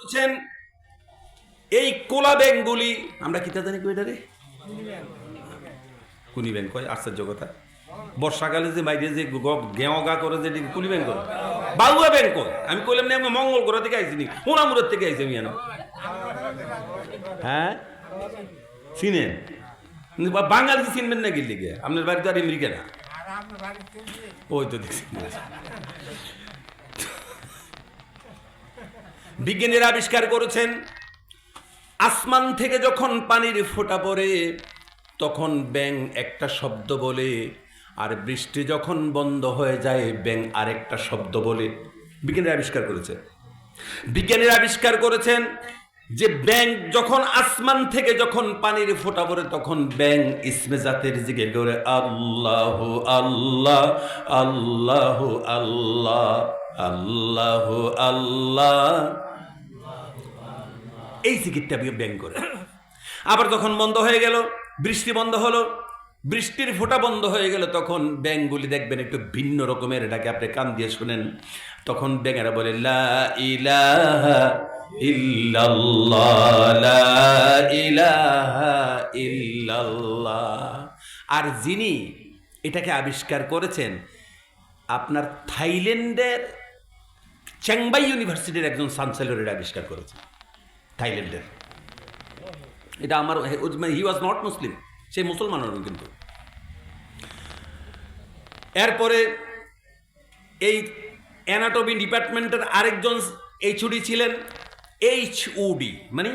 বলছেন এই কোলা ব্যাংকগুলি আমরা কি তা জানি কই রে কুনি ব্যাংক কয় আশ্চর্য কথা। বর্ষাকালে যে বাইরে যে গেওয়া করে যে কুনি ব্যাংক করে বাউয়া ব্যাংক কয়। আমি কইলাম না আমি মঙ্গল গ্রহ থেকে আইছি নি ওনামুরের থেকে আইছি আমি জানো। হ্যাঁ চিনেন বাঙালি চিনবেন না গেলে গিয়ে আপনার বাড়ি তো আর আমেরিকা না। ওই তো দেখছি বিজ্ঞানীরা আবিষ্কার করেছেন আসমান থেকে যখন পানির ফোঁটা পড়ে তখন ব্যাঙ একটা শব্দ বলে, আর বৃষ্টি যখন বন্ধ হয়ে যায় ব্যাঙ আরেকটা শব্দ বলে। বিজ্ঞানীরা আবিষ্কার করেছেন যে ব্যাঙ যখন আসমান থেকে যখন পানির ফোঁটা পড়ে তখন ব্যাঙ ইসমে জাতের জিকির করে আল্লাহ আল্লাহ আল্লাহ আল্লাহ আল্লাহ আল্লাহ, এই জিকিরটা ব্যাঙ করে। আবার যখন বন্ধ হয়ে গেল, বৃষ্টি বন্ধ হলো, বৃষ্টির ফোঁটা বন্ধ হয়ে গেল, তখন ব্যাঙগুলি দেখবেন একটু ভিন্ন রকমের ডাকে, আপনি কান দিয়ে শুনেন। তখন ব্যাঙেরা বলে লা ইলাহা ইল্লাল্লাহ লা ইলাহা ইল্লাল্লাহ। আর যিনি এটাকে আবিষ্কার করেছেন আপনার থাইল্যান্ডের চ্যাংমাই ইউনিভার্সিটির একজন চ্যান্সেলর এটা আবিষ্কার করেছেন, থাইল্যান্ডের। এটা আমার হি ওয়াজ নট মুসলিম, সে মুসলমান হন কিন্তু। এরপরে এই অ্যানাটমি ডিপার্টমেন্টের আরেকজন এইচওডি ছিলেন, এইচওডি মানে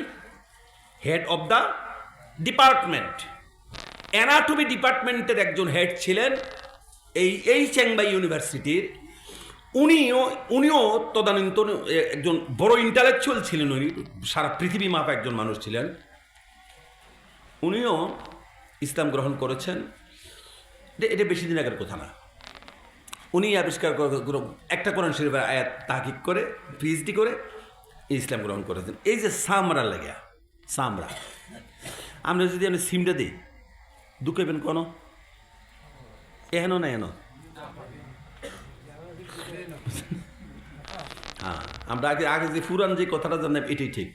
head of the department. Anatomy ডিপার্টমেন্টের একজন হেড ছিলেন এই চ্যাংমাই ইউনিভার্সিটির। উনিও তদানীন্তন একজন বড় ইন্টালেকচুয়াল ছিলেন, উনি সারা পৃথিবী মাপা একজন মানুষ ছিলেন। উনিও ইসলাম গ্রহণ করেছেন, এটা বেশি দিন আগের কথা না। উনি আবিষ্কার একটা কোরআন শরীফের আয়াত তাহকিক করে পিএইচডি করে ইসলাম গ্রহণ করেছেন। এই যে সামরা লেগা সামরা, আমরা যদি আমি সিমটা দিই দুঃখবেন কোন এহেন না এন। হ্যাঁ, আমরা আগে আগে যে পুরান যে কথাটা জানলাম এটাই ঠিক।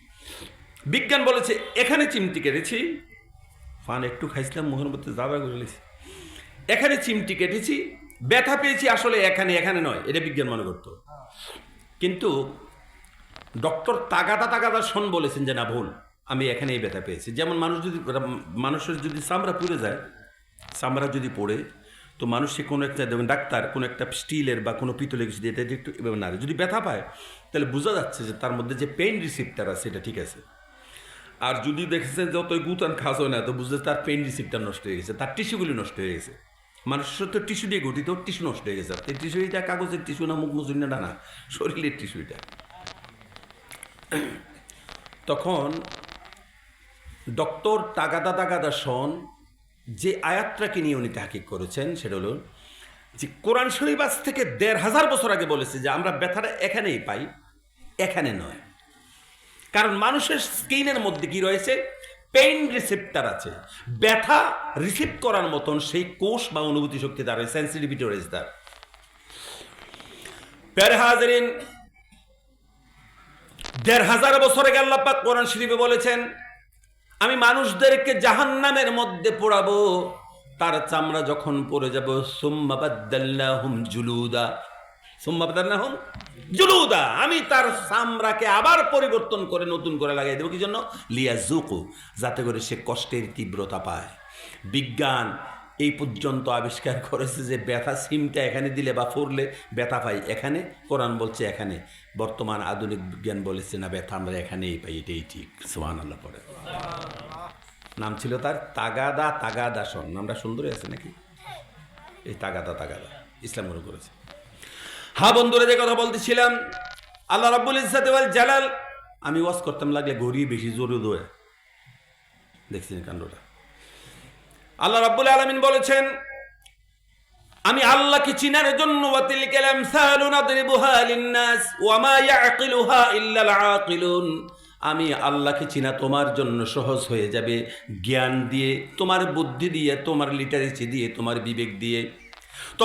বিজ্ঞান বলেছে এখানে চিমটি কেটেছি, ফান একটু খাইছিলাম মুখের মধ্যে যাবা করে লেছি, এখানে চিমটি কেটেছি ব্যথা পেয়েছি, আসলে এখানে এখানে নয়, এটা বিজ্ঞান মনে করতো। কিন্তু ডক্টর তাগাদা শোন বলেছেন যে না ভুল, আমি এখানেই ব্যথা পেয়েছি। যেমন মানুষের যদি চামড়া পুড়ে যায়, চামড়া যদি পড়ে, তো মানুষে কোনো একটা দেখবেন ডাক্তার কোনো একটা স্টিলের বা কোনো পিতলের কিছু দিয়ে এটা একটু এভাবে নাড়ে, যদি ব্যথা পায় তাহলে বোঝা যাচ্ছে যে তার মধ্যে যে পেইন রিসিপ্টার আছে এটা ঠিক আছে। আর যদি দেখেছেন যতই গুতান খাস হয় না, তো বুঝতে তার পেইন রিসিপ্টার নষ্ট হয়ে গেছে, তার টিস্যুগুলি নষ্ট হয়ে গেছে। মানুষের তো টিস্যু দিয়ে গঠিত, টিস্যু নষ্ট হয়ে গেছে। এই টিস্যু এটা কাগজের টিস্যু না, মুখ মুসুর না, না শরীরের টিস্যু এটা। তখন ডক্টর তাগাদা শোন যে আয়াতটাকে নিয়ে উনি তাহকিক করেছেন সেটা হলো যে কোরআন শরীফ আজ থেকে ১৫০০ বছর আগে বলেছে যে আমরা ব্যথাটা এখানেই পাই, এখানে নয়। কারণ মানুষের স্কিনের মধ্যে কি রয়েছে, পেইন রিসেপ্টার আছে, ব্যথা রিসিভ করার মতন সেই কোষ বা অনুভূতি শক্তি তার সেন্সিটিভিটি রয়েছে তার। প্যারে হাজারিন ১৫০০ বছর আগে আল্লাহ পাক কোরআন শরীফে বলেছেন আমি মানুষদেরকে জাহান্নামের মধ্যে পোড়াবো, তার চামড়া যখন পড়ে যাব সুম্মা বাদদালনাহুম জুলুদা, আমি তার চামড়াকে আবার পরিবর্তন করে নতুন করে লাগাই দেবো। কি জন্য? লিয়াজুকু, যাতে করে সে কষ্টের তীব্রতা পায়। বিজ্ঞান এই পর্যন্ত আবিষ্কার করেছে যে ব্যথা সিমটা এখানে দিলে বা ফুরলে ব্যথা পাই এখানে, কোরআন বলছে এখানে। বর্তমান আধুনিক বিজ্ঞান বলেছে না, ব্যথা আমরা এখানেই পাই, এটাই ঠিক। সুবহানাল্লাহ পড়ে। নাম ছিল তার তাগাদা শোন, নামটা সুন্দরই আছে নাকি? এই তাগাদা ইসলাম গ্রহণ করেছে। হ্যাঁ বন্ধুরা, যে কথা বলতেছিলাম, আল্লাহ রাব্বুল ইজ্জাত ওয়াল জালাল, আমি ওয়াজ করতাম লাগলে ঘড়ি বেশি জোরে দোয়া দেখছেন কাণ্ডটা। আল্লাহ রাব্বুল আলামিন বলেছেন আমি আল্লাহকে চিনার জন্য ওয়াতিলকাল আমসালু নাদরিবুহা লিন্নাস ওয়া মা ইয়াকিলুহা ইল্লাল আকিলুন, আমি আল্লাহকে চিনা তোমার জন্য সহজ হয়ে যাবে জ্ঞান দিয়ে, তোমার বুদ্ধি দিয়ে, তোমার লিটারেসি দিয়ে, তোমার বিবেক দিয়ে।